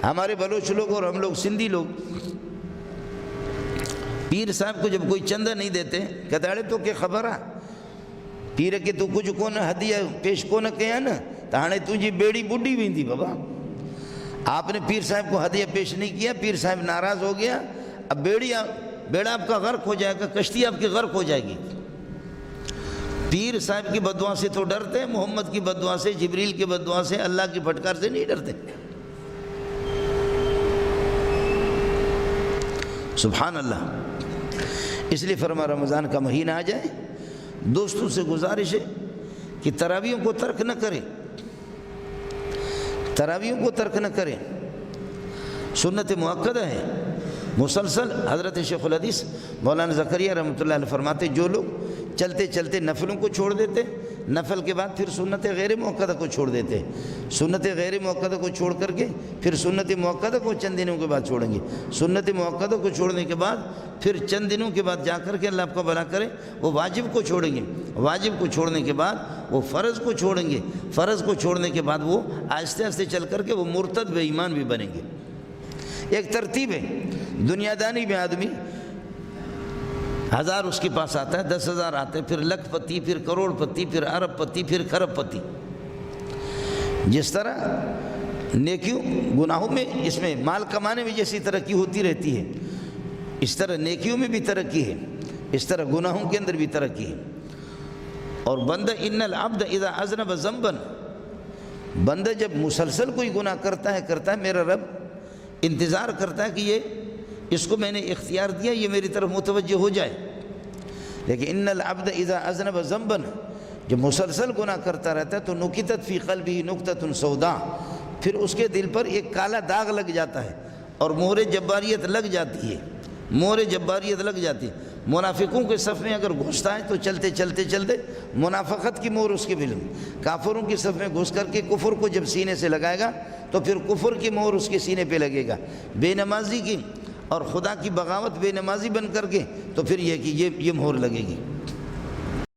ہمارے بلوچ لوگ اور ہم لوگ سندھی لوگ پیر صاحب کو جب کوئی چندہ نہیں دیتے کہتے اڑے تو کہ خبر ہے پیر کے تو کچھ کون ہدیہ پیش کون کیا نا تو ہانے تجھی بیڑی بڈھی ویندی بابا. آپ نے پیر صاحب کو ہدیہ پیش نہیں کیا, پیر صاحب ناراض ہو گیا, اب بیڑا آپ کا غرق ہو جائے گا, کشتی آپ کی غرق ہو جائے گی. پیر صاحب کی بددعا سے تو ڈرتے, محمد کی بددعا سے, جبریل کی بددعا سے, اللہ کی پھٹکار سے نہیں ڈرتے. سبحان اللہ. اس لیے فرما رمضان کا مہینہ آ جائے, دوستوں سے گزارش ہے کہ تراویحوں کو ترک نہ کریں, تراویحوں کو ترک نہ کریں. سنت مؤکدہ ہے مسلسل. حضرت شیخ الحدیث مولانا زکریا رحمۃ اللہ علیہ فرماتے جو لوگ چلتے چلتے نفلوں کو چھوڑ دیتے, نفل کے بعد پھر سنت غیر مؤکدہ کو چھوڑ دیتے, سنت غیر مؤکدہ کو چھوڑ کر کے پھر سنت مؤکدہ کو چند دنوں کے بعد چھوڑیں گے, سنت مؤکدہ کو چھوڑنے کے بعد پھر چند دنوں کے بعد جا کر کے اللہ آپ کا بھلا کرے وہ واجب کو چھوڑیں گے, واجب کو چھوڑنے کے بعد وہ فرض کو چھوڑیں گے, فرض کو چھوڑنے کے بعد وہ آہستہ آہستہ چل کر کے وہ مرتد بے ایمان بھی بنیں گے. ایک ترتیب ہے. دنیا دانی میں آدمی 1000 اس کے پاس آتا ہے, 10,000 آتے, پھر لکھ پتی, پھر کروڑ پتی, پھر ارب پتی, پھر خرب پتی. جس طرح نیکیوں گناہوں میں اس میں مال کمانے میں جیسی ترقی ہوتی رہتی ہے, اس طرح نیکیوں میں بھی ترقی ہے, اس طرح گناہوں کے اندر بھی ترقی ہے. اور بندہ ان العبد اذا اذنب ذنبا, بندہ جب مسلسل کوئی گناہ کرتا ہے میرا رب انتظار کرتا ہے کہ یہ اس کو میں نے اختیار دیا, یہ میری طرف متوجہ ہو جائے. لیکن ان العبد اذا اذنب ذنبا, جب مسلسل گناہ کرتا رہتا ہے تو نکتت فی قلبہ نکتۃ سوداء, پھر اس کے دل پر ایک کالا داغ لگ جاتا ہے اور مہر جباریت لگ جاتی ہے, مہر جباریت لگ جاتی ہے. منافقوں کے صف میں اگر گھستا ہے تو چلتے چلتے چلتے منافقت کی مہر اس کے دل میں, کافروں کی صف میں گھس کر کے کفر کو جب سینے سے لگائے گا تو پھر کفر کی مہر اس کے سینے پہ لگے گا, بے نمازی کی اور خدا کی بغاوت بے نمازی بن کر کے تو پھر یہ کہ یہ مہر لگے گی.